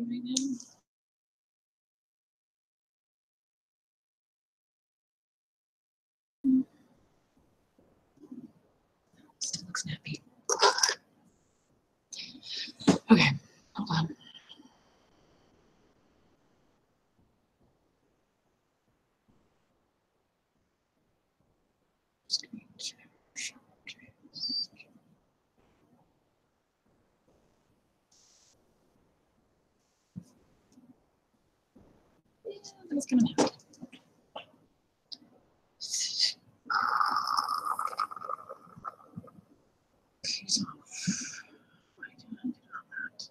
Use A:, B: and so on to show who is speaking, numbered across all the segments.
A: right now. Still looks snappy. Okay, hold on. That's gonna happen. She's off. Why did I do that?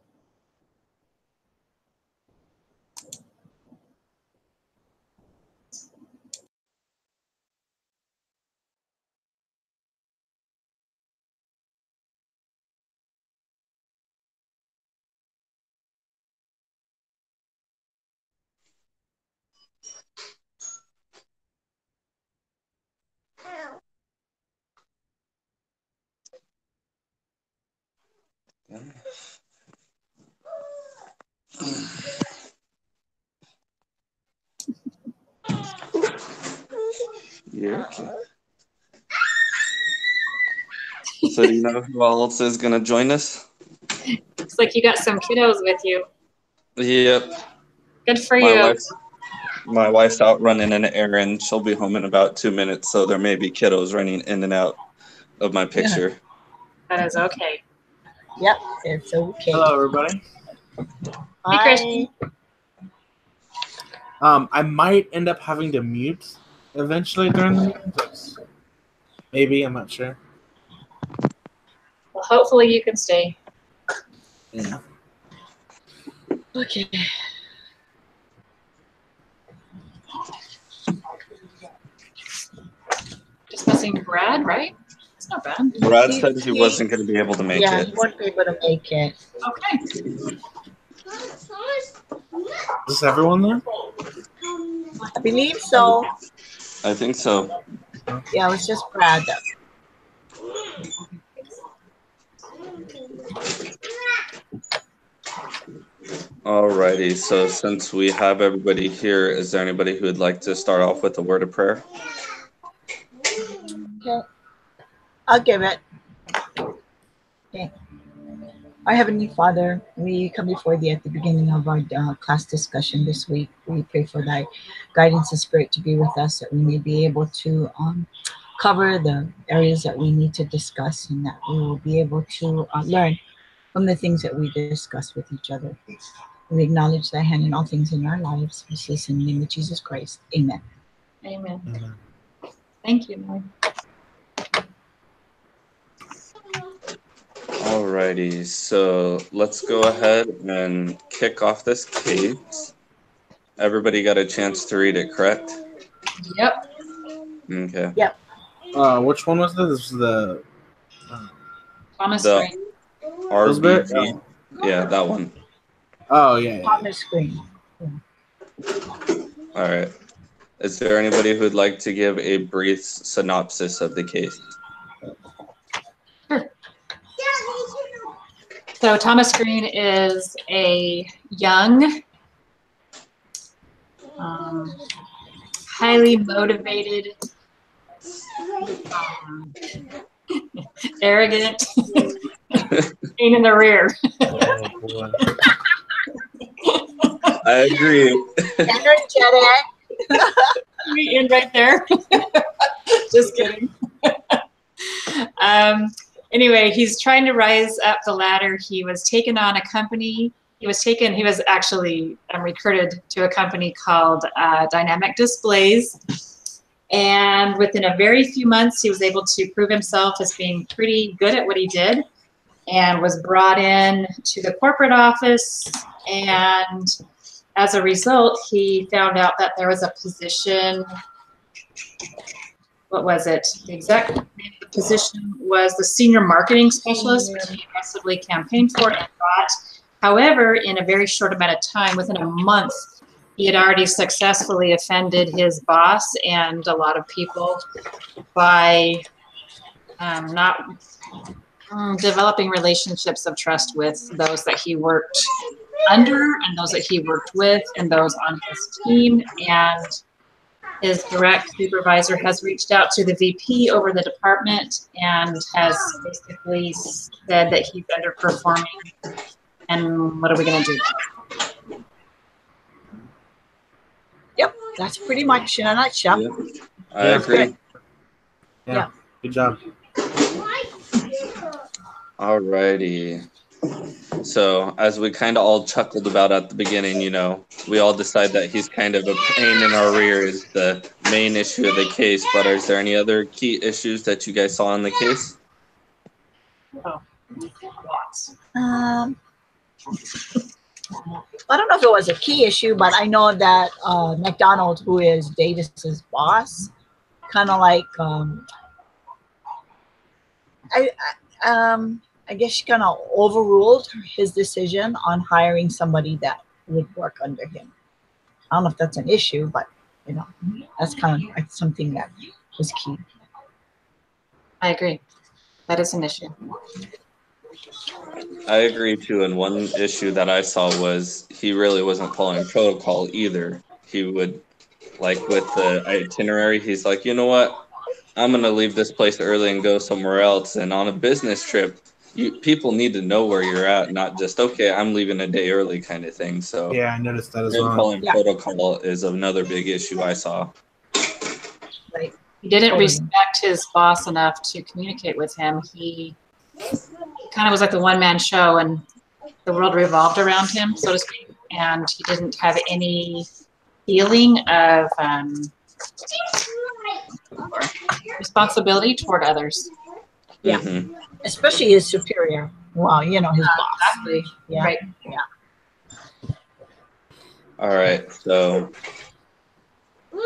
B: Yeah. Okay. So do you know who else is gonna join us?
A: Looks like you got some kiddos with you.
B: Yep.
A: Good for you.
B: My wife's out running an errand. She'll be home in about 2 minutes, so there may be kiddos running in and out of my picture.
A: That is okay.
C: Yep, it's okay.
D: Hello, everybody.
A: Hey, Christian.
D: I might end up having to mute eventually during the meeting. Maybe, I'm not sure.
A: Well, hopefully you can stay.
D: Yeah.
A: Okay. Just missing Brad, right? It's not bad.
B: Brad said he wasn't going to be able to make
C: Yeah,
B: it.
C: he won't be able to make it.
A: Okay.
D: Is everyone there?
C: I believe so.
B: I think so.
C: Yeah, it was just Brad.
B: Alrighty, so since we have everybody here, is there anybody who would like to start off with a word of prayer?
C: Okay. I'll give it. Okay. Our Heavenly Father, we come before thee at the beginning of our class discussion this week. We pray for thy guidance and spirit to be with us, that we may be able to cover the areas that we need to discuss, and that we will be able to learn from the things that we discuss with each other. We acknowledge thy hand in all things in our lives. We say this in the name of Jesus Christ. Amen.
A: Amen.
D: Amen.
A: Thank you, Molly.
B: Alrighty, so let's go ahead and kick off this case. Everybody got a chance to read it, correct?
A: Yep.
B: Okay.
C: Yep.
D: Which one was this? This was the
A: Thomas
B: The
A: Green.
B: RBG. Yeah, that one.
D: Oh, yeah.
C: On the screen.
B: All right. Is there anybody who would like to give a brief synopsis of the case?
A: So Thomas Green is a young, highly motivated, arrogant, pain in the rear.
D: Oh, boy.
B: I agree.
C: Energetic.
A: In right there. Just kidding. Anyway, he's trying to rise up the ladder. He was taken on a company. He was actually recruited to a company called Dynamic Displays. And within a very few months, he was able to prove himself as being pretty good at what he did, and was brought in to the corporate office. And as a result, he found out that there was a position. What was it? The exact name of the position was the senior marketing specialist, which he aggressively campaigned for and got. However, in a very short amount of time, within a month, he had already successfully offended his boss and a lot of people by not developing relationships of trust with those that he worked under and those that he worked with and those on his team. And his direct supervisor has reached out to the VP over the department and has basically said that he's underperforming. And what are we going to do?
C: Yep, that's pretty much in a nutshell.
B: Yeah, I agree.
D: Yeah. Good job.
B: Alrighty. So as we kind of all chuckled about at the beginning, you know, we all decide that he's kind of a pain in our rear is the main issue of the case. But is there any other key issues that you guys saw in the case?
A: Oh, lots.
C: I don't know if it was a key issue, but I know that McDonald, who is Davis's boss, kind of like I guess she kind of overruled his decision on hiring somebody that would work under him. I don't know if that's an issue, but you know, that's kind of like something that was key.
A: I agree. That is an issue.
B: I agree too. And one issue that I saw was he really wasn't following protocol either. He would, like with the itinerary, he's like, you know what? I'm going to leave this place early and go somewhere else. And on a business trip, people need to know where you're at, not just, okay, I'm leaving a day early kind of thing. So
D: Yeah, I noticed that as
B: him
D: well.
B: following protocol is another big issue I saw.
C: Right.
A: He didn't respect his boss enough to communicate with him. He kind of was like the one-man show, and the world revolved around him, so to speak. And he didn't have any feeling of responsibility toward others.
C: Yeah.
B: Mm-hmm.
C: Especially his superior. Well, you know, his boss.
A: Exactly.
C: Yeah.
A: Right.
C: Yeah.
B: All right. So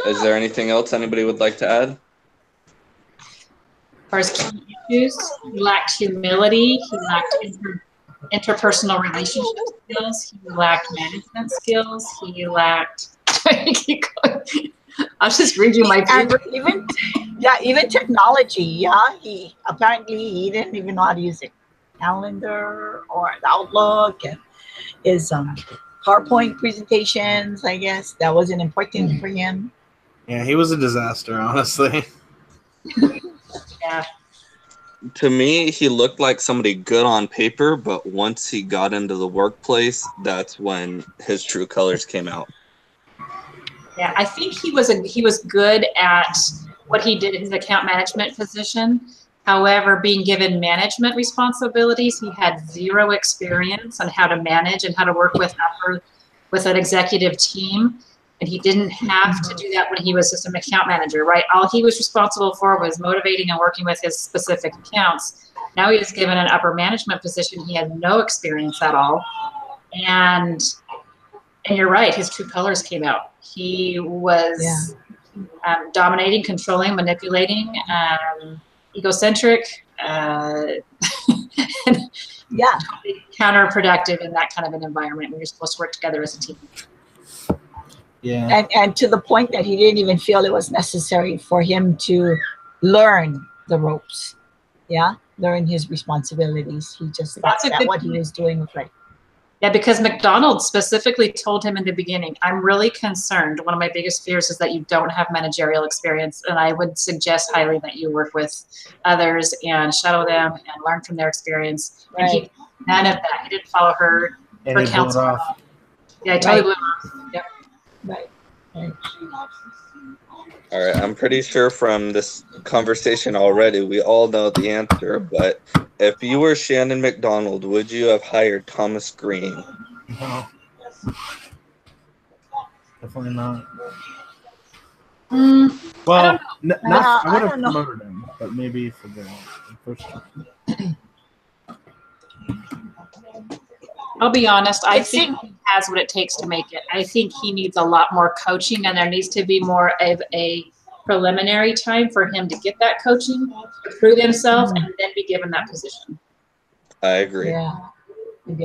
B: is there anything else anybody would like to add?
A: As far as key issues, he lacked humility. He lacked interpersonal relationship skills. He lacked management skills. He lacked. I'll just read you my
C: And
A: paper.
C: even technology. Yeah, he didn't even know how to use a calendar or an Outlook, and his PowerPoint presentations. I guess that wasn't important for him.
D: Yeah, he was a disaster, honestly.
A: Yeah.
B: To me, he looked like somebody good on paper, but once he got into the workplace, that's when his true colors came out.
A: Yeah, I think he was good at what he did in his account management position. However, being given management responsibilities, he had zero experience on how to manage and how to work with an executive team. And he didn't have to do that when he was just an account manager, right? All he was responsible for was motivating and working with his specific accounts. Now he was given an upper management position. He had no experience at all. And you're right, his true colors came out. He was dominating, controlling, manipulating, egocentric, counterproductive in that kind of an environment when you're supposed to work together as a team.
D: Yeah.
C: And to the point that he didn't even feel it was necessary for him to learn the ropes. Yeah, learn his responsibilities. He just thought that what he was doing was right.
A: Yeah, because McDonald specifically told him in the beginning, I'm really concerned. One of my biggest fears is that you don't have managerial experience. And I would suggest highly that you work with others and shadow them and learn from their experience.
C: Right.
A: And none of that. He didn't follow her counsel. Yeah, I totally blew it off. Yep.
C: Right.
B: All right, I'm pretty sure from this conversation already, we all know the answer, but if you were Shannon McDonald, would you have hired Thomas Green?
D: No. Definitely not. Well, I would have promoted him, but maybe for the first time.
A: I'll be honest, I think he has what it takes to make it. I think he needs a lot more coaching, and there needs to be more of a preliminary time for him to get that coaching, to prove himself, and then be given that position.
B: I agree.
C: Yeah.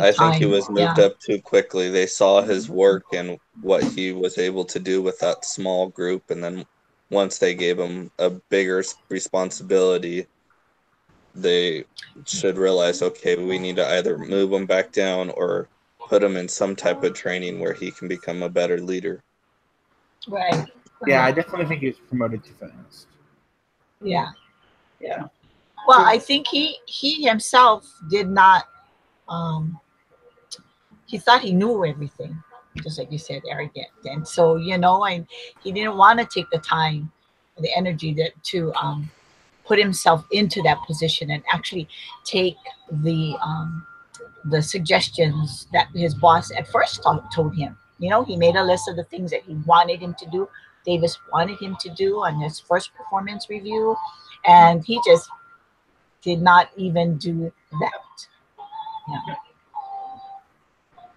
B: I think he was moved up too quickly. They saw his work and what he was able to do with that small group, and then once they gave him a bigger responsibility, they should realize, okay, we need to either move him back down or put him in some type of training where he can become a better leader.
C: Right.
D: Yeah, I definitely think he was promoted too fast.
C: Yeah.
A: Yeah.
C: Well, I think he himself did not. He thought he knew everything, just like you said, arrogant. And so, and he didn't want to take the time, the energy to put himself into that position and actually take the suggestions that his boss at first told him. He made a list of the things that he wanted him to do. Davis wanted him to do on his first performance review, and he just did not even do that. Yeah.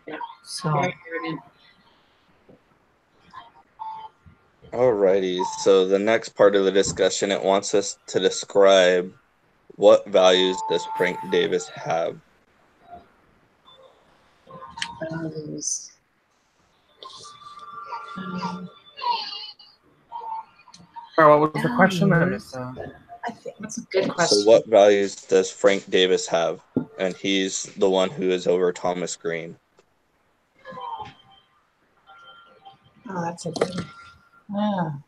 A: Yeah.
C: So.
A: Very arrogant.
B: Alrighty, so the next part of the discussion, it wants us to describe what values does Frank Davis have?
A: Values.
D: Or what was the question? I missed that.
C: I think
A: That's a good question.
B: So what values does Frank Davis have? And he's the one who is over Thomas Green.
A: Oh, that's a good one.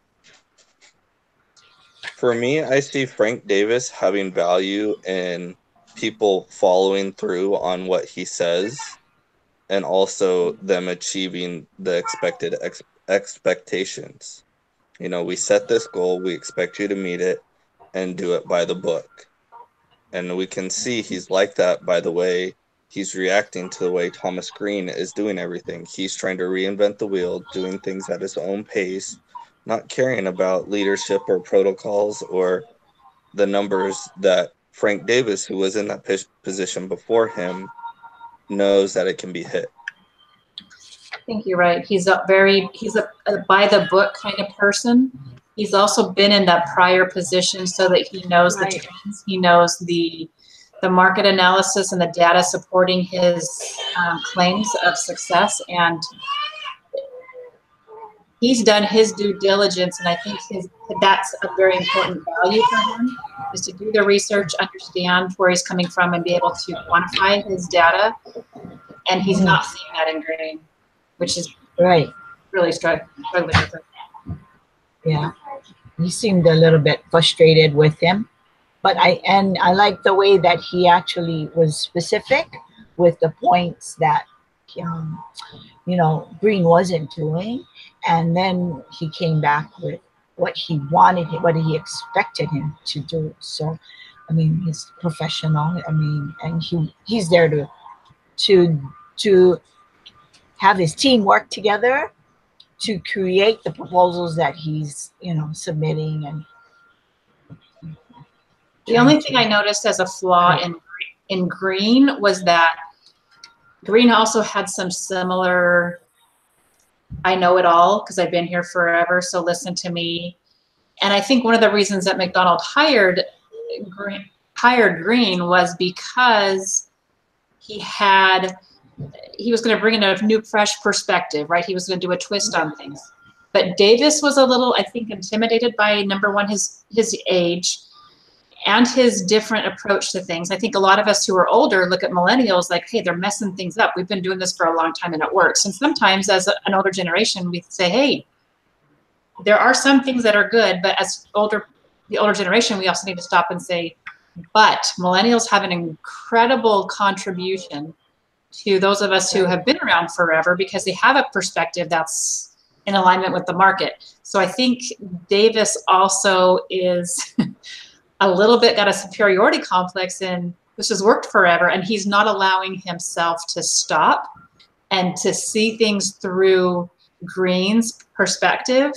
B: For me, I see Frank Davis having value in people following through on what he says and also them achieving the expected expectations. We set this goal, we expect you to meet it and do it by the book. And we can see he's like that by the way he's reacting to the way Thomas Green is doing everything. He's trying to reinvent the wheel, doing things at his own pace, not caring about leadership or protocols or the numbers that Frank Davis, who was in that position before him, knows that it can be hit.
A: I think you're right. He's a by the book kind of person. He's also been in that prior position so that he knows the trends. He knows the market analysis and the data supporting his claims of success. And he's done his due diligence. And I think that's a very important value for him, is to do the research, understand where he's coming from, and be able to quantify his data. And he's not seeing that in Green, which is really struggling with it.
C: Yeah, he seemed a little bit frustrated with him, but I like the way that he actually was specific with the points that Green wasn't doing, and then he came back with what he wanted, what he expected him to do. So, I mean, he's professional. I mean, and he's there to have his team work together to create the proposals that he's submitting. And
A: the only thing I noticed as a flaw in Green was that Green also had some similar, I know it all because I've been here forever, so listen to me. And I think one of the reasons that McDonald hired Green was because he was going to bring in a new, fresh perspective, right? He was going to do a twist on things. But Davis was a little, I think, intimidated by, number one, his age and his different approach to things. I think a lot of us who are older look at millennials like, hey, they're messing things up. We've been doing this for a long time and it works. And sometimes as an older generation, we say, hey, there are some things that are good, but as the older generation, we also need to stop and say, but millennials have an incredible contribution to those of us who have been around forever because they have a perspective that's in alignment with the market. So I think Davis also is a little bit got a superiority complex in this has worked forever, and he's not allowing himself to stop and to see things through Green's perspective.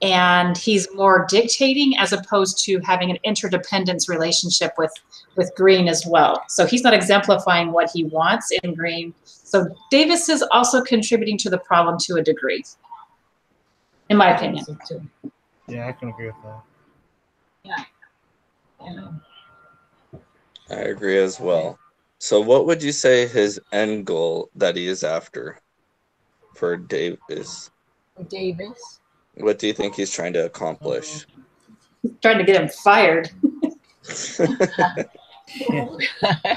A: And he's more dictating as opposed to having an interdependence relationship with Green as well. So he's not exemplifying what he wants in Green. So Davis is also contributing to the problem to a degree, in my opinion.
D: Yeah, I can agree with that.
C: Yeah.
B: I agree as well. So what would you say his end goal that he is after for Davis?
C: Davis.
B: What do you think he's trying to accomplish?
A: Trying to get him fired.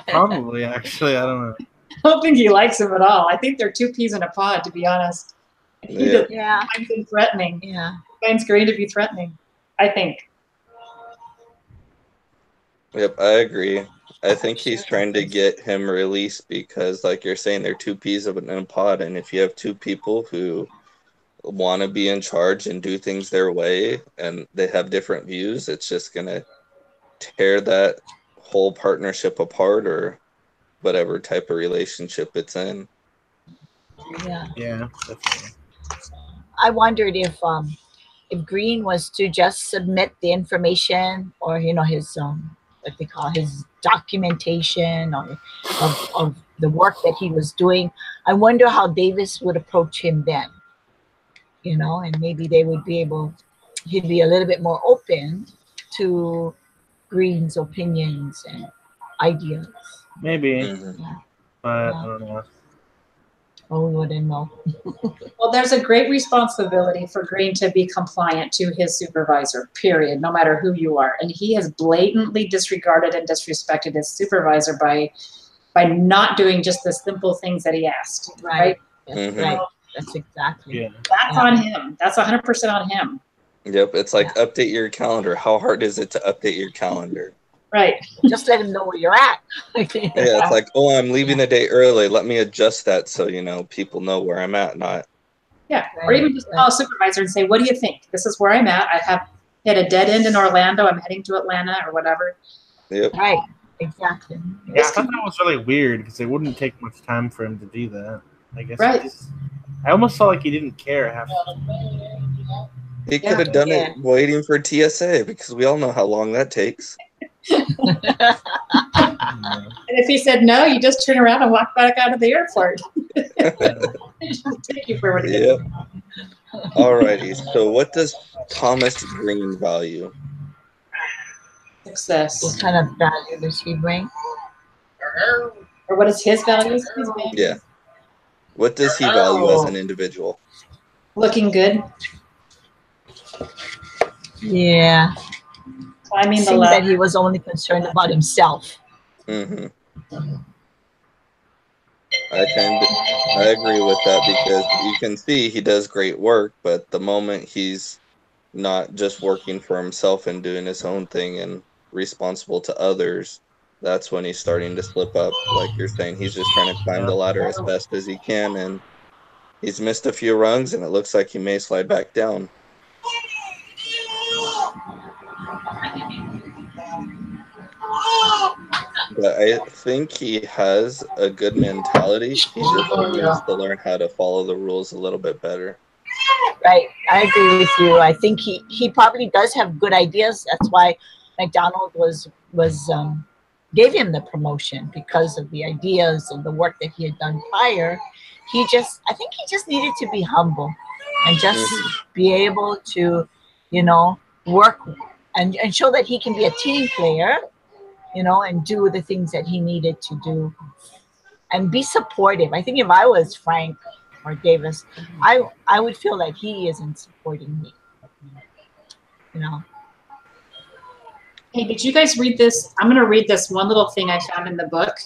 D: Probably, actually, I don't know.
A: don't think he likes him at all. I think they're two peas in a pod, to be honest. He just finds him threatening.
C: Yeah.
A: He finds Green to be threatening, I think.
B: Yep, I agree. I think he's trying to get him released because, like you're saying, they're two peas in a pod, and if you have two people who want to be in charge and do things their way, and they have different views, it's just gonna tear that whole partnership apart, or whatever type of relationship it's in.
C: Yeah.
D: Yeah, definitely.
C: I wondered if Green was to just submit the information, or his what they call his documentation, or of the work that he was doing. I wonder how Davis would approach him then. And maybe he'd be a little bit more open to Green's opinions and ideas.
D: Maybe,
B: Mhm.
C: Yeah.
D: but
C: Yeah.
D: I don't know.
C: Oh, we wouldn't know.
A: Well, there's a great responsibility for Green to be compliant to his supervisor, period, no matter who you are. And he has blatantly disregarded and disrespected his supervisor by not doing just the simple things that he asked, right?
C: That's
B: Mhm.
C: right. That's exactly.
D: Yeah.
A: That's on him. That's 100% on him.
B: Yep, it's like update your calendar. How hard is it to update your calendar?
A: Right.
C: Just let him know where you're at.
B: Yeah, it's like, oh, I'm leaving a day early. Let me adjust that so people know where I'm at. Not.
A: Yeah. Or even just call a supervisor and say, what do you think? This is where I'm at. I have hit a dead end in Orlando. I'm heading to Atlanta or whatever.
B: Yep.
C: Right. Exactly.
D: Yeah, I thought that was really weird because it wouldn't take much time for him to do that. I guess.
A: Right.
D: I almost felt like he didn't care half.
B: He could have done it waiting for TSA, because we all know how long that takes.
A: And if he said no, you just turn around and walk back out of the airport. It should take you forever to get
B: Yep. Alrighty. So, what does Thomas Green value?
A: success.
C: What kind of value does he bring?
A: Or what is his values?
B: Yeah. What does he value as an individual?
A: Looking good.
C: Yeah.
A: Climbing the
C: Seems
A: ladder.
C: that he was only concerned about himself.
B: Mm-hmm. I agree with that, because you can see he does great work, but the moment he's not just working for himself and doing his own thing and responsible to others, that's when he's starting to slip up. Like you're saying, he's just trying to climb the ladder as best as he can, and he's missed a few rungs, and it looks like he may slide back down. But I think he has a good mentality. He just needs to learn how to follow the rules a little bit better.
C: Right. I agree with you. I think he probably does have good ideas. That's why McDonald gave him the promotion, because of the ideas and the work that he had done prior. I think he just needed to be humble and just be able to, work and show that he can be a team player, and do the things that he needed to do and be supportive. I think if I was Frank or Davis, I would feel like he isn't supporting me.
A: Hey, did you guys read this? I'm going to read this one little thing I found in the book.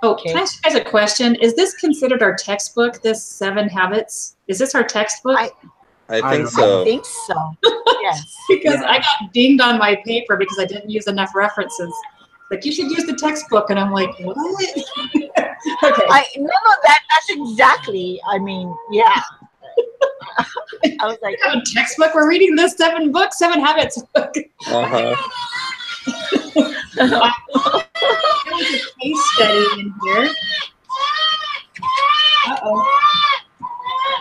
A: Oh,
C: Okay.
A: Can I ask you guys a question? Is this considered our textbook, this 7 Habits? Is this our textbook?
B: I think so.
C: I think so. Yes.
A: Because I got dinged on my paper because I didn't use enough references. Like, you should use the textbook. And I'm like, what? Okay.
C: That's exactly, yeah. I was like,
A: A textbook? We're reading this 7 Habits book.
B: Uh-huh.
A: There was a case study in here. Uh-oh.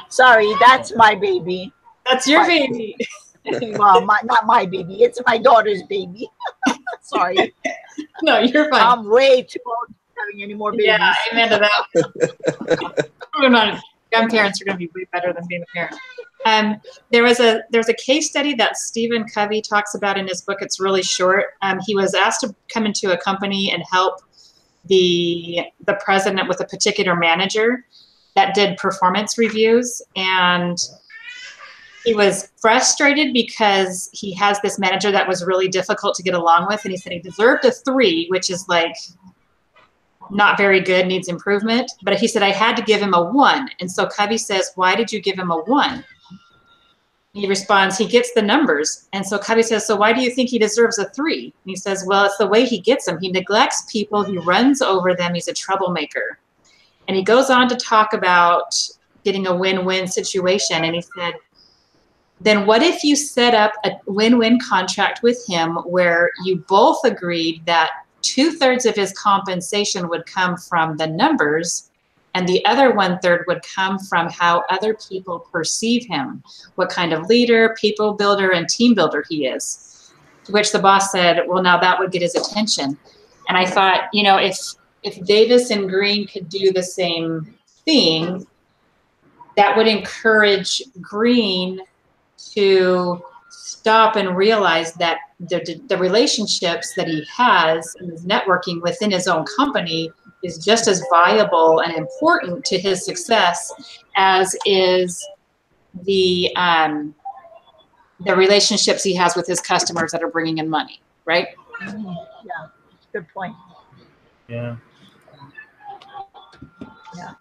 C: sorry, that's my baby.
A: That's your baby.
C: Well, not my baby. It's my daughter's baby. Sorry.
A: No, you're fine.
C: I'm way too old to be having any more babies.
A: Yeah, amen to that. Moving on. Young parents are going to be way better than being a parent. There's a case study that Stephen Covey talks about in his book. It's really short. He was asked to come into a company and help the president with a particular manager that did performance reviews, and he was frustrated because he has this manager that was really difficult to get along with, and he said he deserved a 3, which is like not very good, needs improvement. But he said, I had to give him a 1. And so Cubby says, why did you give him a 1? He responds, he gets the numbers. And so Cubby says, so why do you think he deserves a 3? And he says, well, it's the way he gets them. He neglects people. He runs over them. He's a troublemaker. And he goes on to talk about getting a win-win situation. And he said, then what if you set up a win-win contract with him where you both agreed that 2/3 of his compensation would come from the numbers and the other 1/3 would come from how other people perceive him, what kind of leader, people builder, and team builder he is. To which the boss said, well, now that would get his attention. And I thought, you know, if Davis and Green could do the same thing, that would encourage Green to stop and realize that the relationships that he has and his networking within his own company is just as viable and important to his success as is the relationships he has with his customers that are bringing in money, right?
C: Yeah, good point.
D: Yeah.
C: Yeah.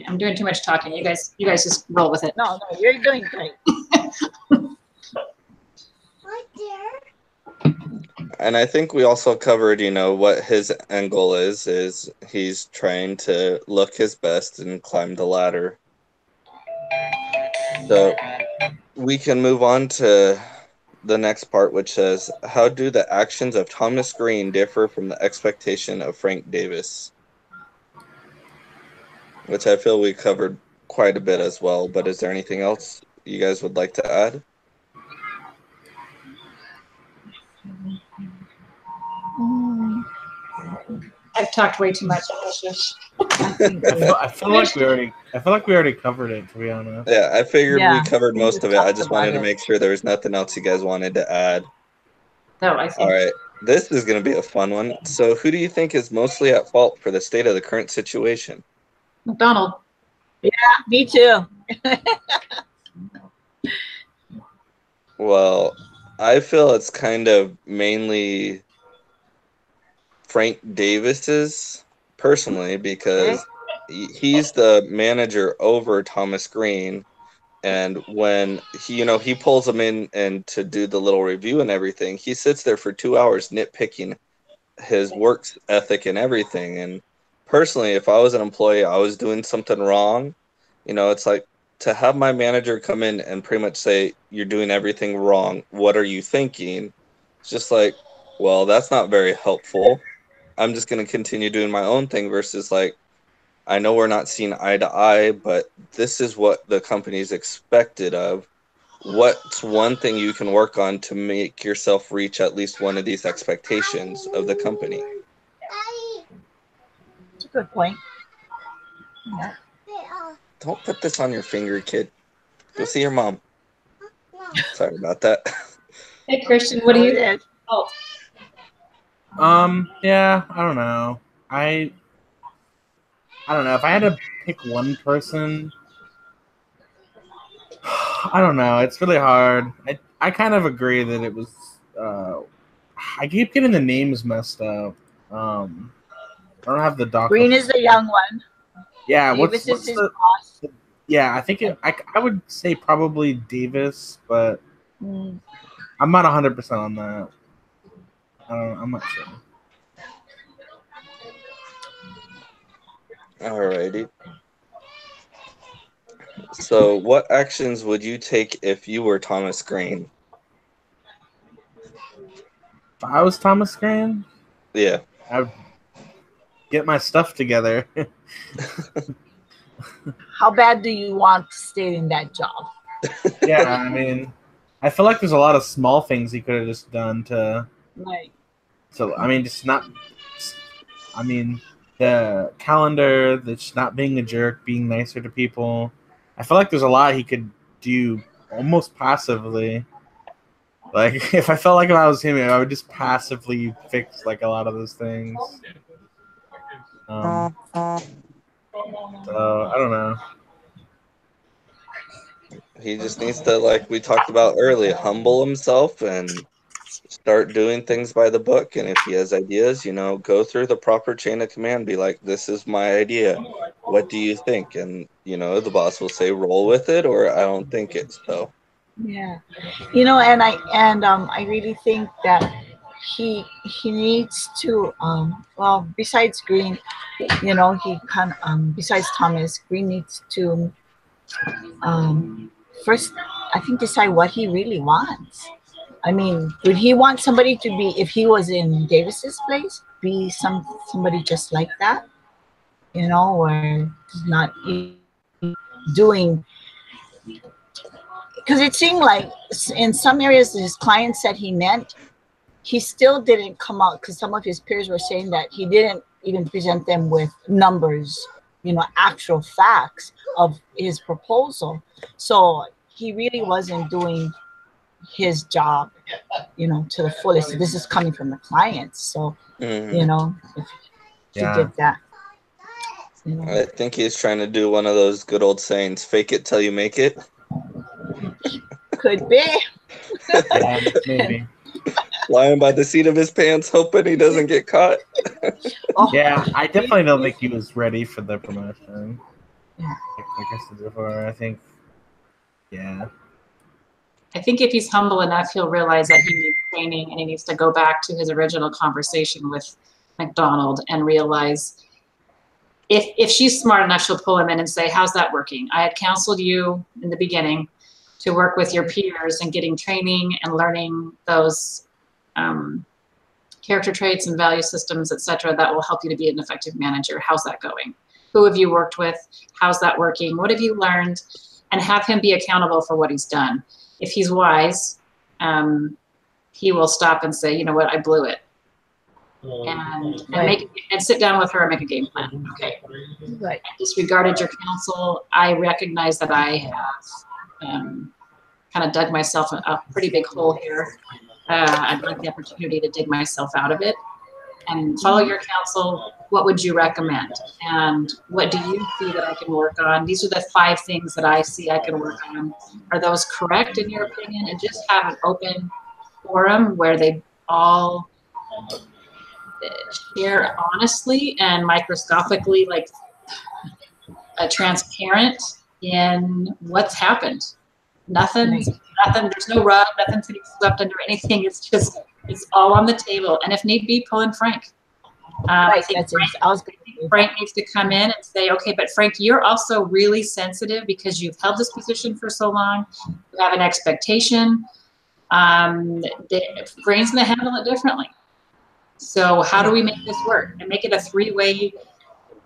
A: I'm doing too much talking. You guys just roll with it.
C: No, you're doing great.
B: And I think we also covered, you know, what his end goal is he's trying to look his best and climb the ladder. So we can move on to the next part, which says, how do the actions of Thomas Green differ from the expectation of Frank Davis? Which I feel we covered quite a bit as well, but is there anything else you guys would like to add?
A: I've talked way too much.
D: I feel like we already covered it, to be honest.
B: Yeah, I figured
C: Yeah,
B: we covered
C: we
B: most
C: just
B: of it. I
C: talked
B: just
C: about
B: wanted to
C: it.
B: make sure there was nothing else you guys wanted to add.
A: No, I think.
B: All right, this is going to be a fun one. So who do you think is mostly at fault for the state of the current situation?
A: McDonald.
C: Me too.
B: Well, I feel it's kind of mainly Frank Davis's, personally, because he's the manager over Thomas Green. And when he pulls him in and to do the little review and everything, he sits there for 2 hours nitpicking his work ethic and everything. And personally, if I was an employee, I was doing something wrong. It's like to have my manager come in and pretty much say, you're doing everything wrong. What are you thinking? It's just like, well, that's not very helpful. I'm just going to continue doing my own thing versus like, I know we're not seeing eye to eye, but this is what the company's expected of. What's one thing you can work on to make yourself reach at least one of these expectations of the company?
C: That's a good point. Yeah.
B: Don't put this on your finger, kid. Go see your mom. Sorry about that.
A: Hey, Christian, what do you think? Oh,
D: Yeah, I don't know. I don't know. If I had to pick one person, I don't know. It's really hard. I kind of agree that it was. I keep getting the names messed up. I don't have the doc.
C: Green is the young one.
D: Yeah,
C: Davis
D: what's
C: is his
D: the?
C: boss.
D: Yeah, I think I would say probably Davis, but
C: Mm.
D: I'm not 100% on that. I'm not sure.
B: Alrighty. So, what actions would you take if you were Thomas Green?
D: If I was Thomas Green,
B: Yeah.
D: I would get my stuff together.
C: How bad do you want to stay in that job?
D: Yeah, I mean, I feel like there's a lot of small things he could have just done to.
C: Right.
D: So I mean, just not. I mean, the calendar, the just not being a jerk, being nicer to people. I feel like there's a lot he could do almost passively. Like if I was him, I would just passively fix like a lot of those things. So I don't know.
B: He just needs to, like we talked about earlier, humble himself and start doing things by the book. And if he has ideas, go through the proper chain of command. Be like, this is my idea. What do you think? And, the boss will say, roll with it, or I don't think it. So.
C: Yeah, and I really think that he needs to well, besides Green, he kind besides Thomas, Green needs to first, I think, decide what he really wants. I mean, would he want somebody to be, if he was in Davis's place, be somebody just like that, where he's not doing, because it seemed like in some areas his clients said he meant, he still didn't come out, because some of his peers were saying that he didn't even present them with numbers, actual facts of his proposal. So he really wasn't doing his job, to the fullest. This is coming from the clients. So, if he did that.
B: I think he's trying to do one of those good old sayings, fake it till you make it.
C: Could be.
D: Yeah, maybe.
B: Lying by the seat of his pants, hoping he doesn't get caught.
D: Yeah, I definitely don't think he was ready for the promotion.
C: Yeah.
D: Like I said before, I think, yeah.
A: I think if he's humble enough, he'll realize that he needs training and he needs to go back to his original conversation with McDonald and realize if she's smart enough, she'll pull him in and say, how's that working? I had counseled you in the beginning to work with your peers and getting training and learning those character traits and value systems, etc., that will help you to be an effective manager. How's that going? Who have you worked with? How's that working? What have you learned? And have him be accountable for what he's done. If he's wise, he will stop and say, you know what, I blew it. And sit down with her and make a game plan. Okay.
C: Right.
A: I disregarded your counsel. I recognize that I have kind of dug myself a pretty big hole here. I'd like the opportunity to dig myself out of it and follow your counsel. What would you recommend? And what do you see that I can work on? These are the 5 things that I see I can work on. Are those correct in your opinion? And just have an open forum where they all share honestly and microscopically, like transparent in what's happened. Nothing, there's no rug, nothing's getting swept under anything. It's all on the table. And if need be, pull in Frank. I think Frank needs to come in and say, okay, but Frank, you're also really sensitive because you've held this position for so long. You have an expectation. The brain's going to handle it differently. So how do we make this work and make it a 3-way?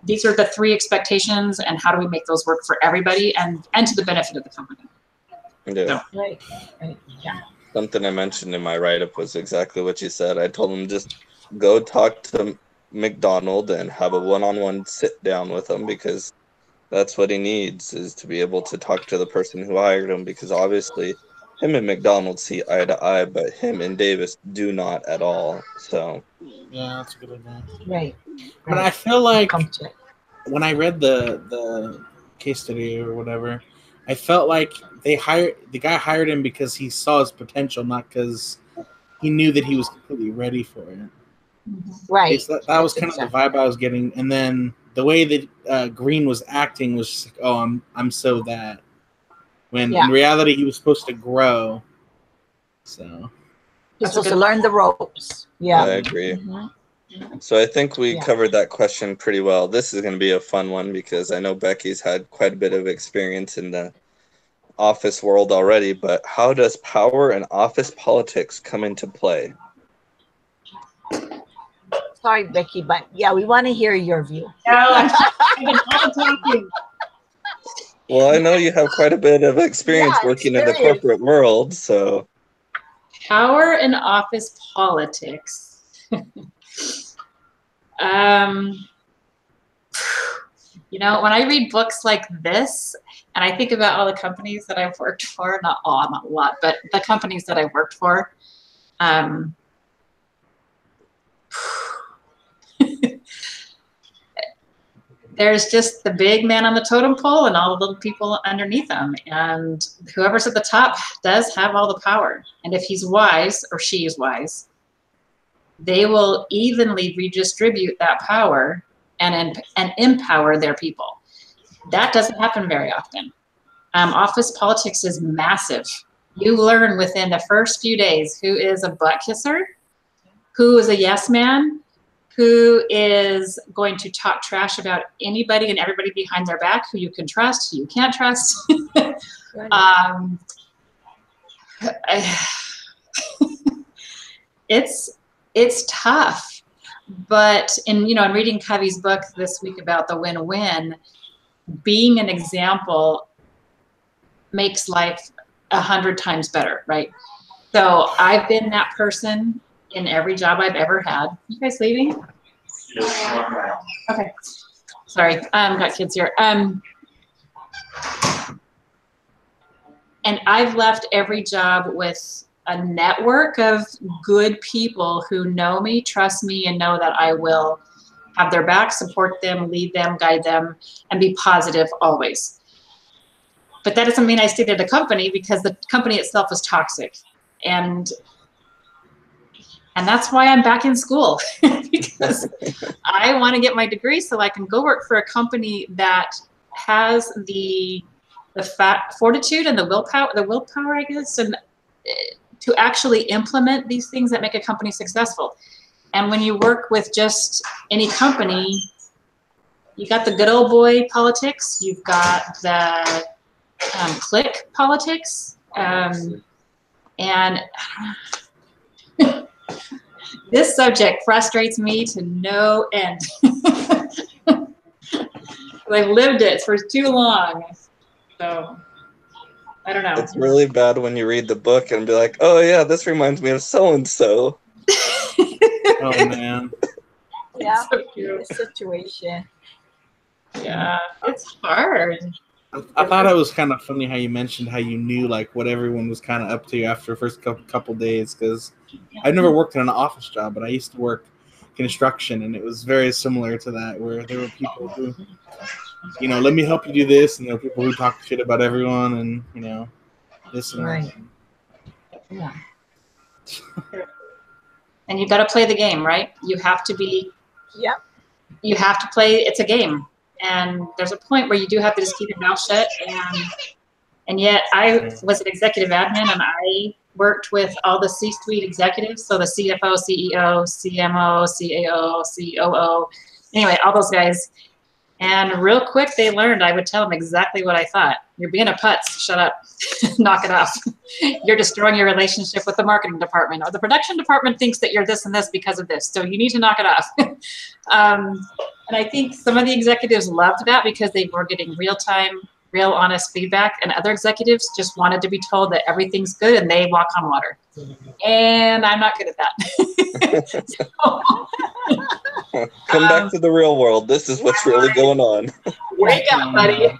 A: These are the 3 expectations, and how do we make those work for everybody and to the benefit of the company?
B: Yeah.
A: So.
C: Right. Yeah.
B: Something I mentioned in my write-up was exactly what you said. I told him just go talk to McDonald and have a one-on-one sit down with him, because that's what he needs, is to be able to talk to the person who hired him, because obviously him and McDonald see eye to eye, but him and Davis do not at all. So
D: Yeah, that's a good idea.
C: Right.
D: But I feel like when I read the case study or whatever, I felt like the guy hired him because he saw his potential, not because he knew that he was completely ready for it.
C: Right.
D: So that was kind of the vibe I was getting, and then the way that Green was acting was just like, oh, I'm so that. When in reality he was supposed to grow. So
C: he's supposed to learn the ropes. Yeah,
B: I agree. So I think we covered that question pretty well. This is going to be a fun one because I know Becky's had quite a bit of experience in the office world already, but how does power and office politics come into play?
C: Sorry, Becky, but yeah, we want to hear your view.
A: No, I've been all talking.
B: Well, I know you have quite a bit of experience working in the corporate world, so.
A: Power and office politics. You know, when I read books like this, and I think about all the companies that I've worked for, not a lot, but the companies that I've worked for, there's just the big man on the totem pole and all the little people underneath him. And whoever's at the top does have all the power. And if he's wise, or she is wise, they will evenly redistribute that power and empower their people. That doesn't happen very often. Office politics is massive. You learn within the first few days who is a butt kisser, who is a yes man, who is going to talk trash about anybody and everybody behind their back, who you can trust, who you can't trust. It's tough, but in reading Covey's book this week about the win-win, being an example makes life 100 times better, right? So I've been that person in every job I've ever had. You guys leaving? Okay. Sorry, got kids here. And I've left every job with a network of good people who know me, trust me, and know that I will have their back, support them, lead them, guide them, and be positive always. But that doesn't mean I stayed at a company, because the company itself is toxic. And that's why I'm back in school, because I want to get my degree so I can go work for a company that has the fortitude and the willpower, I guess, and to actually implement these things that make a company successful. And when you work with just any company, you got the good old boy politics, you've got the clique politics, and this subject frustrates me to no end. I've lived it for too long, so I don't know.
B: It's really bad when you read the book and be like, oh yeah, this reminds me of so-and-so.
D: Oh man.
C: Yeah,
A: So cute.
C: the situation.
A: Yeah, it's hard.
D: I thought it was kind of funny how you mentioned how you knew like what everyone was kind of up to after the first couple days, because I've never worked in an office job, but I used to work construction, and it was very similar to that, where there were people who, let me help you do this, and there were people who talk shit about everyone, and this and
C: Right.
D: that.
C: Yeah.
A: And you've got to play the game, right? You have to be.
C: Yep.
A: You have to play. It's a game, and there's a point where you do have to just keep your mouth shut. And yet, I was an executive admin, and I worked with all the C-suite executives, so the CFO, CEO, CMO, CAO, COO, anyway, all those guys. And real quick, they learned I would tell them exactly what I thought. You're being a putz. Shut up. Knock it off. You're destroying your relationship with the marketing department, or the production department thinks that you're this and this because of this. So you need to knock it off. And I think some of the executives loved that because they were getting real-time, real honest feedback, and other executives just wanted to be told that everything's good and they walk on water. And I'm not good at that.
B: Come back to the real world. This is what's really going on.
A: Wake up, buddy.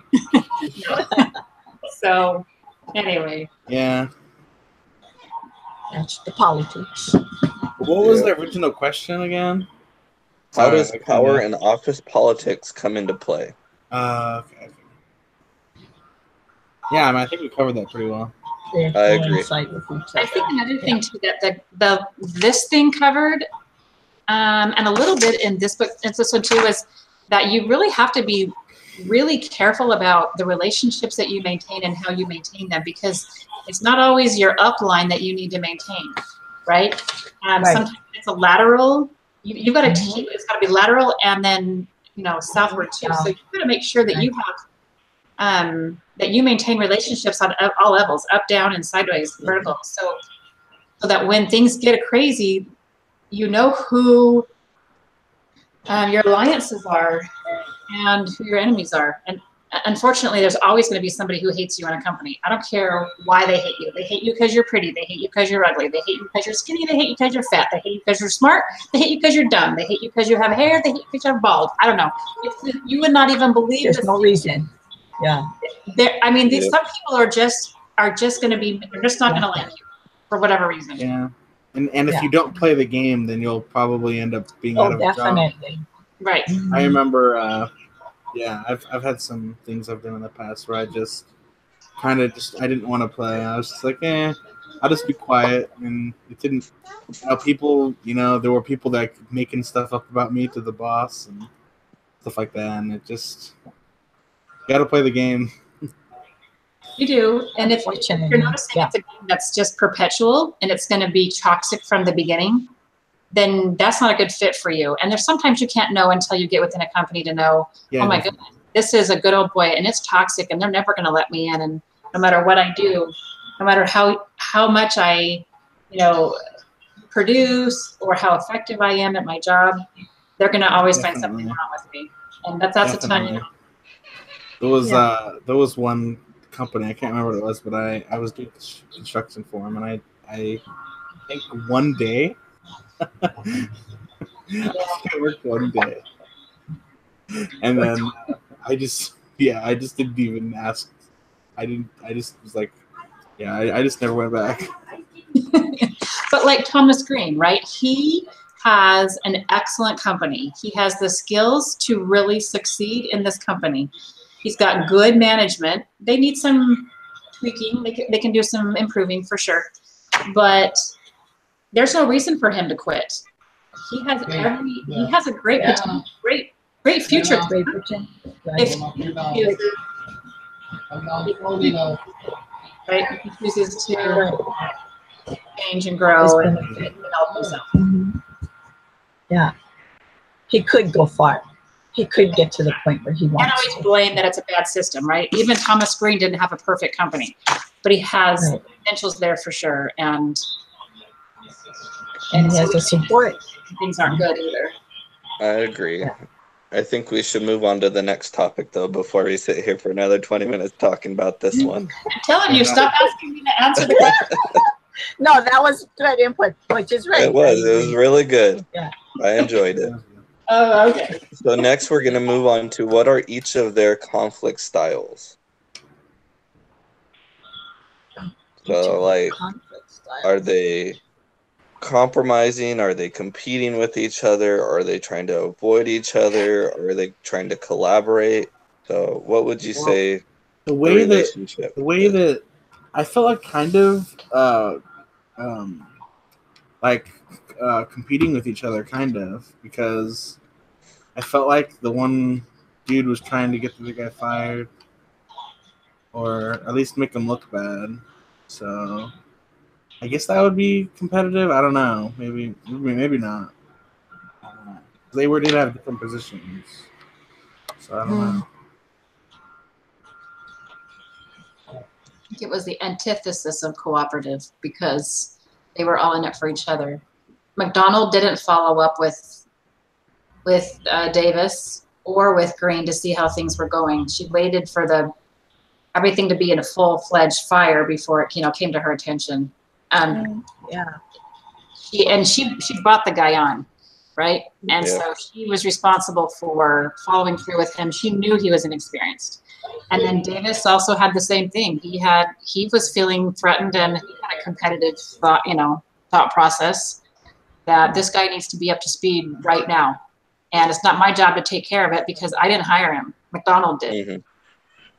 A: So, anyway.
D: Yeah.
C: That's the politics.
D: What was the original question again?
B: How
D: Sorry,
B: does power and office politics come into play?
D: Okay. Yeah, I think we covered that pretty well.
B: I agree.
A: I think another thing too that this thing covered, and a little bit in this book, and this one too, is that you really have to be really careful about the relationships that you maintain and how you maintain them, because it's not always your upline that you need to maintain, right?
C: Right.
A: Sometimes it's a lateral. You've got to keep. It's got to be lateral and then southward too. So you've got to make sure that you have. That you maintain relationships on all levels, up, down, and sideways, vertical. So that when things get crazy, you know who your alliances are and who your enemies are. And unfortunately, there's always going to be somebody who hates you in a company. I don't care why they hate you. They hate you because you're pretty. They hate you because you're ugly. They hate you because you're skinny. They hate you because you're fat. They hate you because you're smart. They hate you because you're dumb. They hate you because you have hair. They hate you because you're bald. I don't know. You would not even believe
C: There's no reason. Yeah.
A: Some people are just going to be. They're just not going to like you for whatever reason.
D: Yeah. And if you don't play the game, then you'll probably end up being out of a job.
C: Definitely.
A: Right.
D: I remember Yeah, I've had some things I've done in the past where I just kind of just I didn't want to play. I was just like, I'll just be quiet, and it didn't. People, there were people that making stuff up about me to the boss and stuff like that, and it just got to play the game.
A: You do. And if you're
C: Unfortunately,
A: noticing
C: yeah.
A: it's a game that's just perpetual and it's going to be toxic from the beginning, then that's not a good fit for you. And there's sometimes you can't know until you get within a company to know,
D: Yeah,
A: oh my
D: definitely.
A: goodness, this is a good old boy and it's toxic and they're never going to let me in. And no matter what I do, no matter how much I, produce or how effective I am at my job, they're going to always find something
D: Definitely.
A: wrong with me. And that's a ton.
D: Definitely. There was one company, I can't remember what it was, but I was doing construction for them, and I think one day I worked one day, and then I just didn't even ask. I just was like, I just never went back.
A: But like Thomas Green, right? He has an excellent company. He has the skills to really succeed in this company. He's got good management. They need some tweaking. They can do some improving for sure. But there's no reason for him to quit. He has he has a great potential, great future.
C: Great potential.
A: If right, he chooses to change and grow and help himself.
C: Mhm. Yeah, he could go far. He could get to the point where he
A: Can't
C: wants
A: always
C: to.
A: blame that it's a bad system, right? Even Thomas Green didn't have a perfect company, but he has
C: Right.
A: potentials there for sure. And
C: And he has the support.
A: things aren't good either.
B: I agree. I think we should move on to the next topic, though, before we sit here for another 20 minutes talking about this one.
A: I'm telling you, stop asking me to answer the question.
C: No, that was good input, which is right.
B: It was really good.
C: Yeah.
B: I enjoyed it.
A: Oh, okay.
B: So next we're going to move on to what are each of their conflict styles. So, like, are they compromising? Are they competing with each other? Are they trying to avoid each other? Or are they trying to collaborate? So what would you say
D: The way
B: relationship
D: that I felt like kind of competing with each other, kind of, because I felt like the one dude was trying to get the other guy fired, or at least make him look bad. So I guess that would be competitive. I don't know. Maybe not. I don't know. They did have different positions, so I don't know.
A: I think it was the antithesis of cooperative because they were all in it for each other. McDonald didn't follow up with Davis or with Green to see how things were going. She waited for everything to be in a full-fledged fire before it came to her attention.
C: Yeah.
A: She brought the guy on, right? And so she was responsible for following through with him. She knew he was inexperienced. And then Davis also had the same thing. He was feeling threatened, and he had a competitive thought process that this guy needs to be up to speed right now. And it's not my job to take care of it because I didn't hire him. McDonald did.
B: Mm-hmm.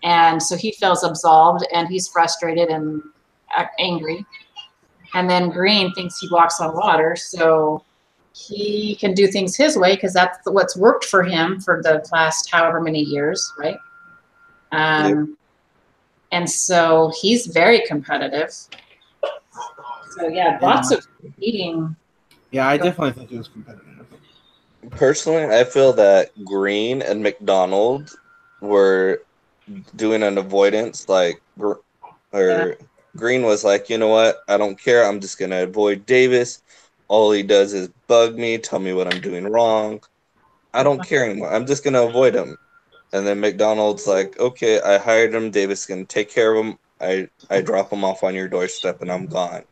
A: And so he feels absolved and he's frustrated and angry. And then Green thinks he walks on water, so he can do things his way because that's what's worked for him for the last however many years, right? And so he's very competitive. So yeah, lots of eating.
D: Yeah, I definitely think it was competitive.
B: Personally, I feel that Green and McDonald were doing an avoidance, Green was like, you know what? I don't care. I'm just going to avoid Davis. All he does is bug me, tell me what I'm doing wrong. I don't care anymore. I'm just going to avoid him. And then McDonald's like, okay, I hired him. Davis is going to take care of him. I drop him off on your doorstep and I'm gone.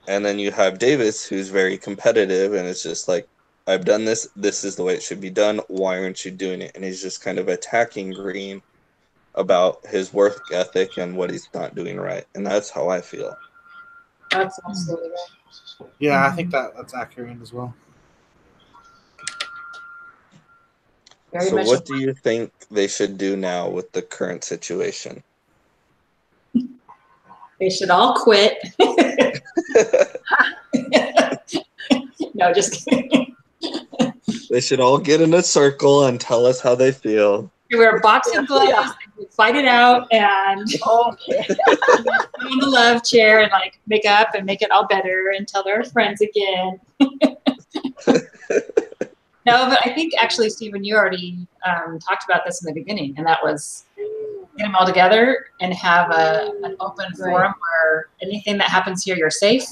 B: And then you have Davis, who's very competitive, and it's just like, I've done this. This is the way it should be done. Why aren't you doing it? And he's just kind of attacking Green about his work ethic and what he's not doing right. And that's how I feel.
A: That's absolutely right.
D: Yeah, I think that's accurate as well.
A: Very
B: So
A: much.
B: what do you think they should do now with the current situation?
A: They should all quit. No, just kidding.
B: They should all get in a circle and tell us how they feel.
A: You wear boxing gloves, and fight it out, and
C: Okay.
A: sit on the love chair and like make up and make it all better until they're friends again. No, but I think actually, Stephen, you already talked about this in the beginning, and that was get them all together and have an open forum where anything that happens here, you're safe.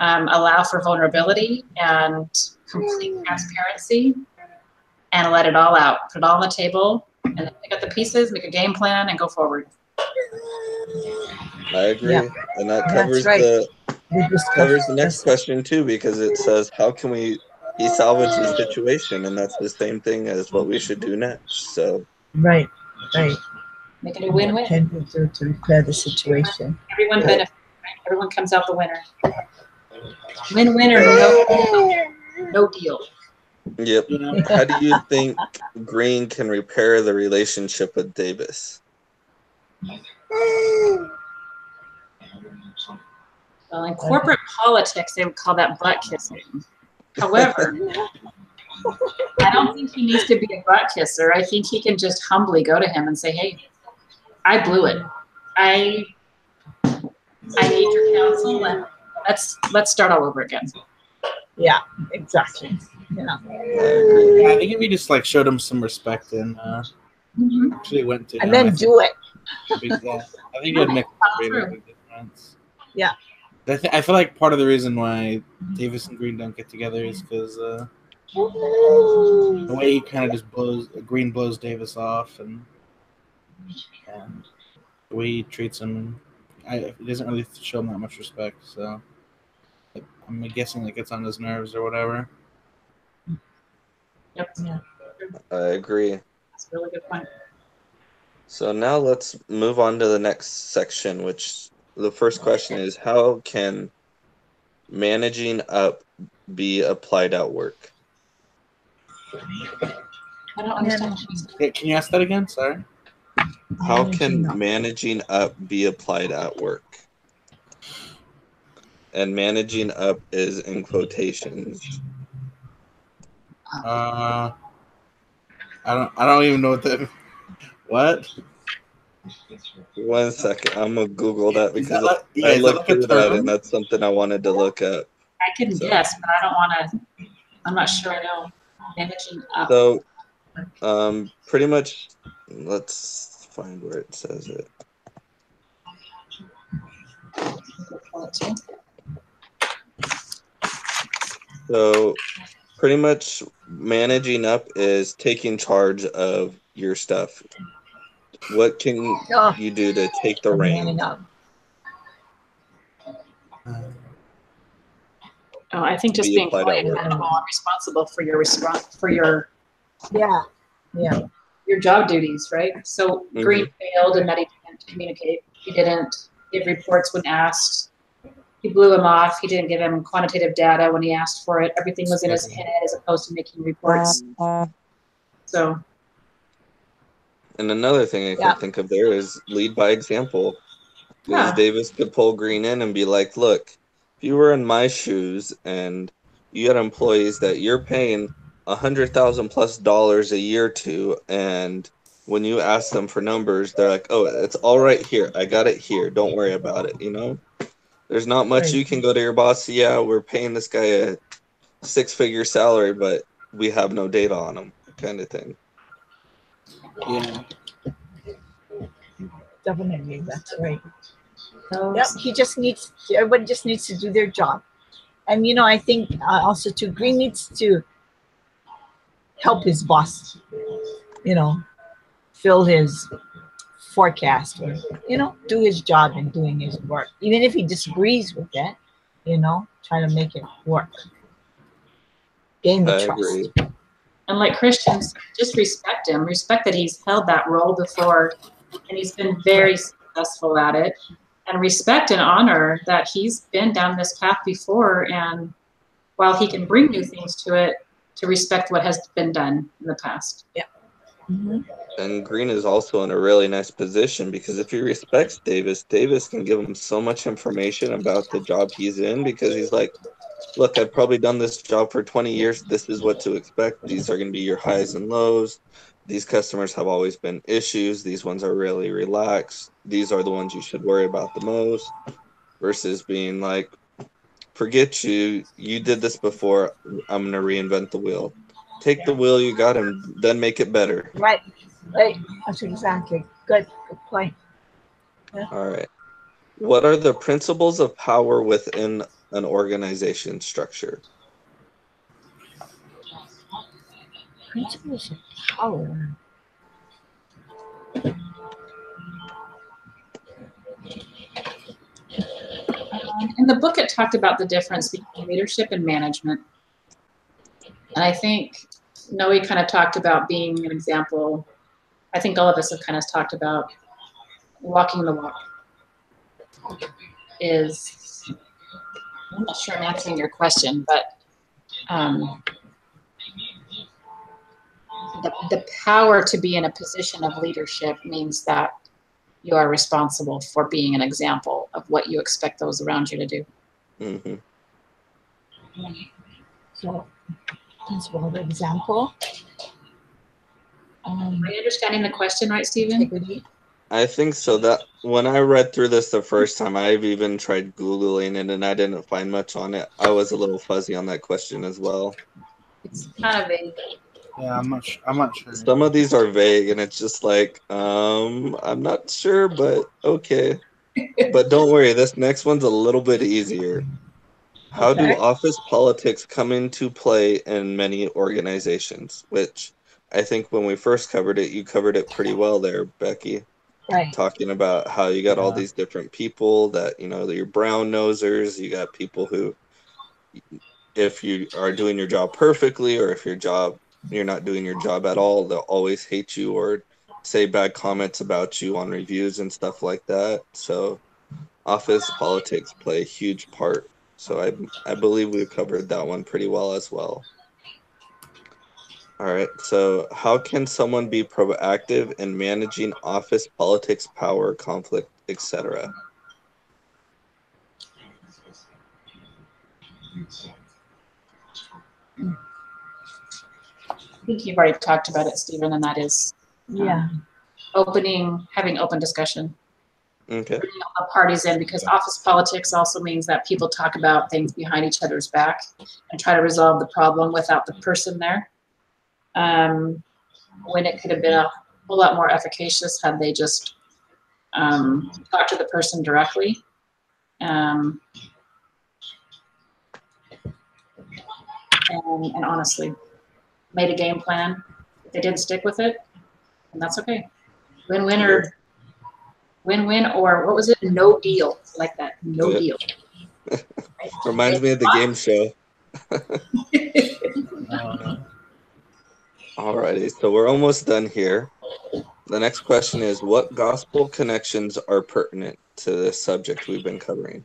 A: Allow for vulnerability and complete transparency, and let it all out. Put it all on the table, and then pick up the pieces, make a game plan, and go forward.
B: I agree, and that covers
C: covers
B: the next question too, because it says how can he salvage the situation, and that's the same thing as what we should do next. So
C: right.
A: Make it a win-win.
C: Can we do to repair the situation?
A: Everyone benefits. Right? Everyone comes out the winner. Win-win or no deal.
B: Yep. How do you think Green can repair the relationship with Davis?
A: Well, in corporate politics, they would call that butt kissing. However, I don't think he needs to be a butt kisser. I think he can just humbly go to him and say, "Hey, I blew it. I need your counsel, and let's start all over again."
C: Yeah, exactly. Yeah.
D: I think if we just like showed him some respect and actually went to him,
C: and then do it.
D: Yeah, I think it would make a big difference.
C: Yeah.
D: I feel like part of the reason why Davis and Green don't get together is because the way he kind of just Green blows Davis off, and the way he treats him, he doesn't really show him that much respect. So I'm guessing like it's on his nerves or whatever.
A: Yep.
C: Yeah.
B: I agree.
A: That's a really good point.
B: So now let's move on to the next section, which the first question is, how can managing up be applied at work?
A: I don't understand.
D: Hey, can you ask that again? Sorry.
B: How can managing up be applied at work? And managing up is in quotations.
D: I don't even know what that. What?
B: 1 second, I'm gonna Google that because
D: I
B: looked through that and that's something I wanted to look up.
A: I can guess, but I don't want to. I'm not sure I know. Managing up.
B: So, pretty much, let's find where it says it. So, pretty much, managing up is taking charge of your stuff. What can you do to take the reins?
A: Oh, I think just being fully accountable and responsible for your your job duties, right? So Green failed in that he didn't communicate. He didn't give reports when asked. He blew him off. He didn't give him quantitative data when he asked for it. Everything was in his head as opposed to making reports. So.
B: And another thing I can think of there is lead by example. Because Davis could pull Green in and be like, look, if you were in my shoes and you had employees that you're paying $100,000+ a year to, and when you ask them for numbers, they're like, oh, it's all right here. I got it here. Don't worry about it. You know, there's not much you can go to your boss. Yeah, we're paying this guy a 6-figure salary, but we have no data on him, kind of thing.
D: Yeah.
C: Definitely, that's right. Yep, everybody just needs to do their job. And, you know, I think also too, Green needs to help his boss, you know, fill his forecast or, you know, do his job in doing his work. Even if he disagrees with that, you know, try to make it work. Gain the trust.
B: Agree.
A: And like Christians, just respect him. Respect that he's held that role before and he's been very successful at it. And respect and honor that he's been down this path before. And while he can bring new things to it, to respect what has been done in the past.
C: Yeah. Mhm.
B: And Green is also in a really nice position because if he respects Davis, Davis can give him so much information about the job he's in because he's like, look, I've probably done this job for 20 years. This is what to expect. These are going to be your highs and lows. These customers have always been issues. These ones are really relaxed. These are the ones you should worry about the most versus being like, forget you. You did this before. I'm going to reinvent the wheel. Take the wheel you got and then make it better.
C: Right. Right. That's exactly. Good. Good point. Yeah.
B: All right. What are the principles of power within an organization structure?
C: Principles of power.
A: In the book, it talked about the difference between leadership and management. And I think Noe kind of talked about being an example. I think all of us have kind of talked about walking the walk. I'm not sure I'm answering your question, but the power to be in a position of leadership means that you are responsible for being an example of what you expect those around you to do.
B: Mm-hmm.
C: So, principle of example.
A: Are you understanding the question right, Stephen?
C: Integrity.
B: I think so. That when I read through this the first time, I've even tried Googling it and I didn't find much on it. I was a little fuzzy on that question as well.
A: It's kind of vague.
D: Yeah, I'm not sure.
B: Some of these are vague and it's just like, I'm not sure, but okay. But don't worry, this next one's a little bit easier. How do
A: Okay.
B: office politics come into play in many organizations? Which I think when we first covered it, you covered it pretty well there, Becky.
C: Right.
B: Talking about how you got all
D: Yeah.
B: these different people that, you're brown nosers, you got people who, if you are doing your job perfectly or if you're not doing your job at all, they'll always hate you or say bad comments about you on reviews and stuff like that. So office politics play a huge part. So I believe we've covered that one pretty well as well. All right. So how can someone be proactive in managing office politics, power, conflict, etc.?
A: I think you've already talked about it, Stephen, and that is
C: Yeah.
A: having open discussion.
B: Okay.
A: Bringing all the parties in, because office politics also means that people talk about things behind each other's back and try to resolve the problem without the person there. When it could have been a whole lot more efficacious had they just talked to the person directly. And honestly, made a game plan. If they didn't stick with it, and that's okay. Win-win or what was it? No deal. Like that. No deal.
B: Reminds me of the game show. Alrighty, so we're almost done here. The next question is, what gospel connections are pertinent to this subject we've been covering?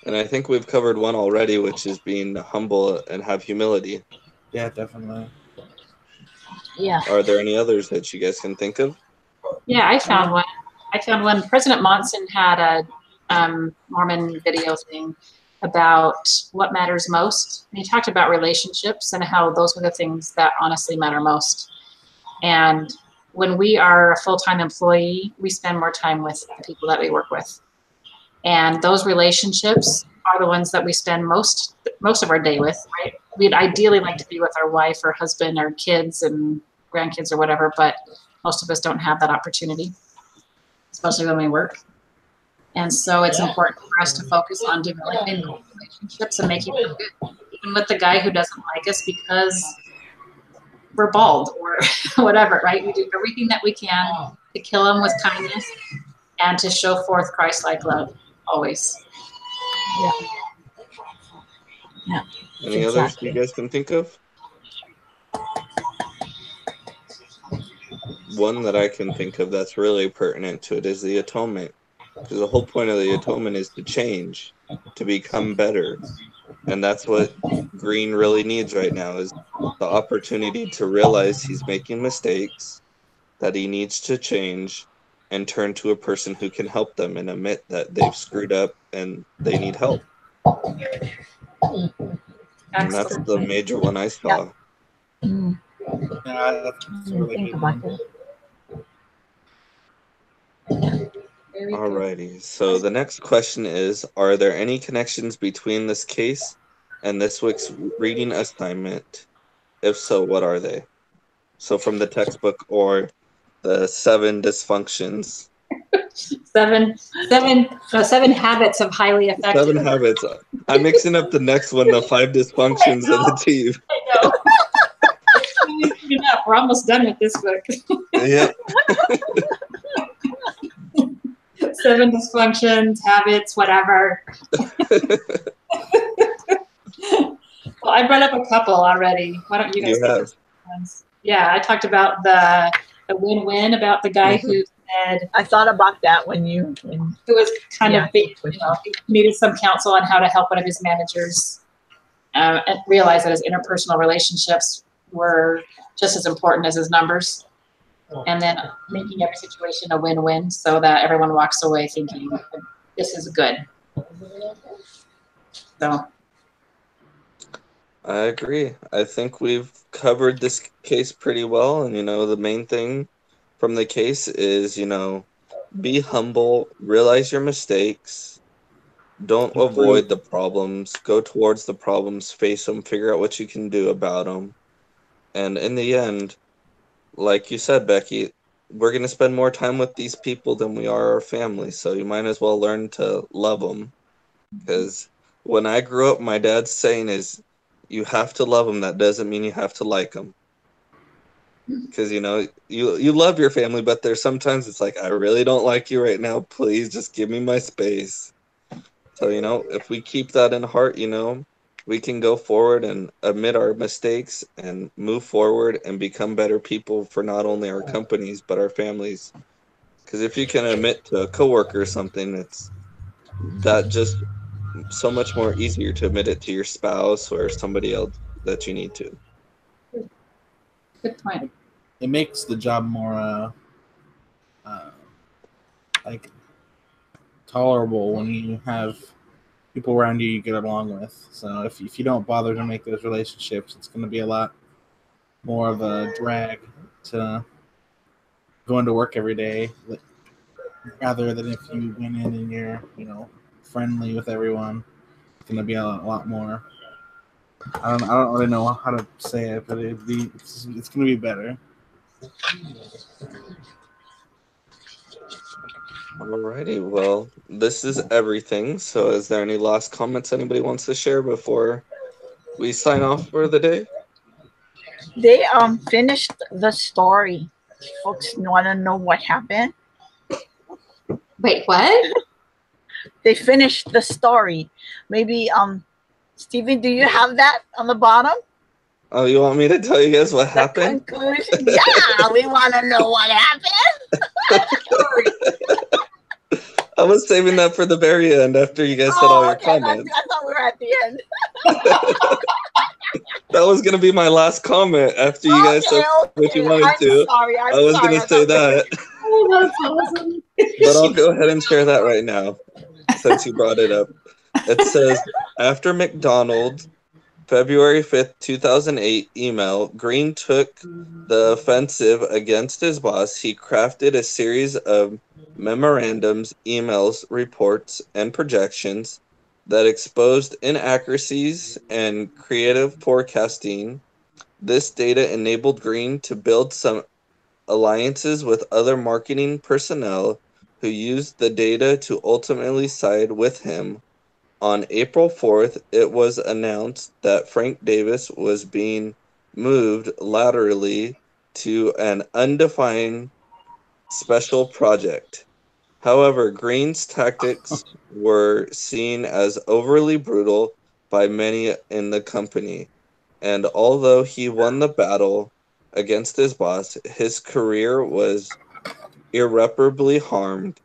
B: And I think we've covered one already, which is being humble and have humility.
D: Yeah, definitely.
C: Yeah.
B: Are there any others that you guys can think of?
A: Yeah, I found one. President Monson had a Mormon video thing about what matters most. And he talked about relationships and how those are the things that honestly matter most. And when we are a full-time employee, we spend more time with the people that we work with. And those relationships are the ones that we spend most of our day with, right? We'd ideally like to be with our wife or husband or kids and grandkids or whatever, but most of us don't have that opportunity, especially when we work. And so it's important for us to focus on developing relationships and making them good, even with the guy who doesn't like us because we're bald or whatever, right? We do everything that we can to kill him with kindness and to show forth Christ-like love always.
C: Yeah. Yeah.
B: Any others you guys can think of? One that I can think of that's really pertinent to it is the atonement. Because the whole point of the atonement is to change, to become better. And that's what Green really needs right now, is the opportunity to realize he's making mistakes, that he needs to change, and turn to a person who can help them and admit that they've screwed up and they need help. And that's the
A: Excellent.
B: major one I saw.
C: Mm,
D: Yeah, that's a really
C: think
D: good
C: about
D: one.
C: it.
A: Very good.
B: Alrighty, so the next question is, are there any connections between this case and this week's reading assignment? If so, what are they? So from the textbook or the 7 dysfunctions.
A: Seven habits of highly effective.
B: 7 habits. I'm mixing up the next one, the 5 dysfunctions of the team.
A: I know. It's enough. We're almost done with this book.
B: Yep.
A: 7 dysfunctions, habits, whatever. Well, I brought up a couple already. Why don't you guys
B: You
A: take
B: have.
A: those ones? Yeah, I talked about the win-win, about the guy who said,
C: I thought about that when you.
A: who was kind of, he needed some counsel on how to help one of his managers and realize that his interpersonal relationships were just as important as his numbers. And then making every situation a win-win so that everyone walks away thinking, this is good. So.
B: I agree. I think we've covered this case pretty well. And, the main thing from the case is, be humble, realize your mistakes, don't avoid the problems, go towards the problems, face them, figure out what you can do about them. And in the end, like you said, Becky, we're going to spend more time with these people than we are our family. So you might as well learn to love them. Because when I grew up, my dad's saying is, you have to love them. That doesn't mean you have to like them. Because, you love your family, but there's sometimes it's like, I really don't like you right now. Please just give me my space. So, if we keep that in heart, we can go forward and admit our mistakes and move forward and become better people for not only our companies, but our families. Because if you can admit to a coworker something, it's that just so much more easier to admit it to your spouse or somebody else that you need to.
A: Good point.
D: It makes the job more like tolerable when you have people around you get along with. So if you don't bother to make those relationships, it's going to be a lot more of a drag to go into work every day, rather than if you went in and you're friendly with everyone. It's going to be a lot more. I don't really know how to say it, but it's going to be better.
B: Alrighty, well, this is everything. So is there any last comments anybody wants to share before we sign off for the day?
C: They finished the story. Folks want to know what happened?
A: Wait, what?
C: They finished the story. Maybe Steven, do you have that on the bottom?
B: Oh, you want me to tell you guys what happened?
C: Conclusion? Yeah, we want to know what happened.
B: I was saving that for the very end after you guys said all your comments.
C: I thought we were at the end.
B: That was going to be my last comment after you guys said what you wanted to. I was going to say that.
A: Oh, that's awesome.
B: But I'll go ahead and share that right now since you brought it up. It says, after McDonald's February 5th, 2008 email, Green took the offensive against his boss. He crafted a series of memorandums, emails, reports, and projections that exposed inaccuracies and creative forecasting. This data enabled Green to build some alliances with other marketing personnel who used the data to ultimately side with him. On April 4th, it was announced that Frank Davis was being moved laterally to an undefined special project. However, Green's tactics were seen as overly brutal by many in the company, and although he won the battle against his boss, his career was irreparably harmed.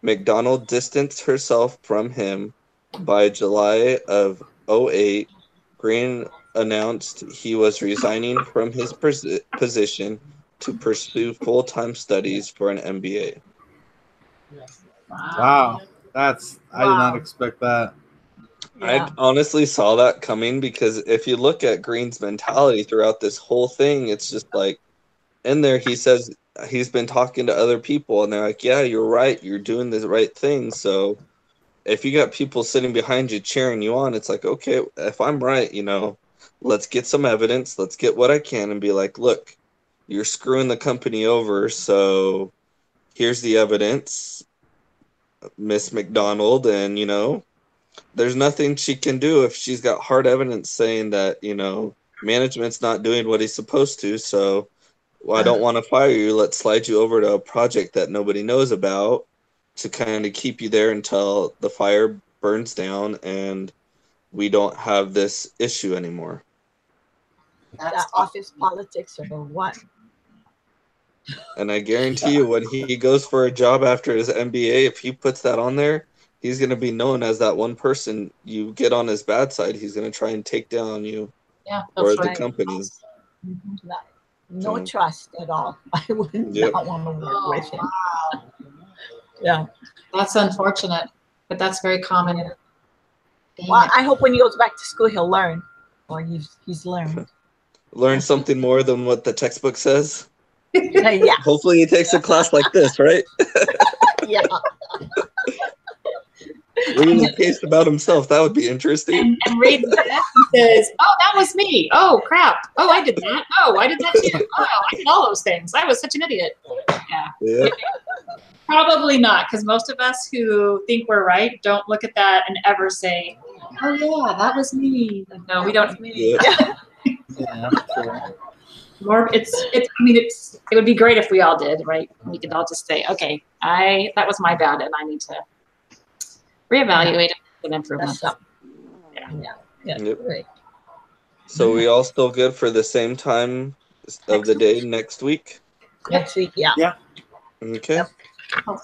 B: McDonald distanced herself from him by July of 08, Green announced he was resigning from his position to pursue full-time studies for an MBA.
D: Wow. I did not expect that.
C: Yeah.
B: I honestly saw that coming because if you look at Green's mentality throughout this whole thing, it's just like in there he says he's been talking to other people and they're like, yeah, you're right, you're doing the right thing. So if you got people sitting behind you cheering you on, it's like, okay, if I'm right, let's get some evidence, let's get what I can and be like, look, you're screwing the company over, so here's the evidence, Miss McDonald, and there's nothing she can do if she's got hard evidence saying that, management's not doing what he's supposed to, so I don't want to fire you. Let's slide you over to a project that nobody knows about to kind of keep you there until the fire burns down and we don't have this issue anymore.
C: That office politics or what?
B: And I guarantee you when he goes for a job after his MBA, if he puts that on there, he's going to be known as that one person. You get on his bad side, he's going to try and take down you or the company.
C: Mm-hmm. No trust at all. I would not want to work with him. Wow. Yeah.
A: That's unfortunate, but that's very common.
C: Well, I hope when he goes back to school, he'll learn, or he's learned.
B: Learn something more than what the textbook says.
C: Yeah.
B: Hopefully he takes a class like this, right?
C: Yeah.
B: Reading a case about himself, that would be interesting.
A: And reads this and says, oh, that was me. Oh, crap. Oh, I did that. Oh, I did that too. Oh, I did all those things. I was such an idiot. Yeah. Probably not, because most of us who think we're right don't look at that and ever say, oh, yeah, that was me. No, we don't.
B: Yeah.
A: More, it would be great if we all did, right? We could all just say, okay, that was my bad, and I need to reevaluate and improvement.
B: Yep. Right. So we all still good for the same time of the day next week?
C: Next week, yeah.
D: Yeah.
B: Okay.
C: Yep.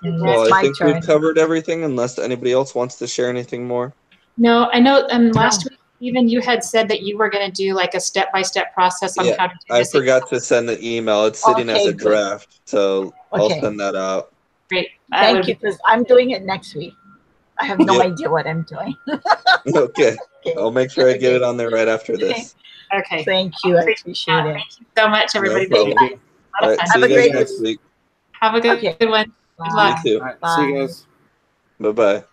B: Well, I think we've covered everything unless anybody else wants to share anything more.
A: No, I know last week, even you had said that you were going to do like a step-by-step process on how to do this.
B: I forgot to send the email. It's sitting as a draft, so I'll send that out.
A: Great.
C: Thank you, because I'm doing it next week. I have no idea what I'm doing.
B: Okay. I'll make sure I get it on there right after this.
A: Okay.
C: Thank you. I appreciate it.
A: Thank you so much, everybody.
B: No problem. All right,
C: Have a great
B: next week.
A: Have a good one. Good luck.
B: You too.
D: All right, see you guys.
B: Bye-bye.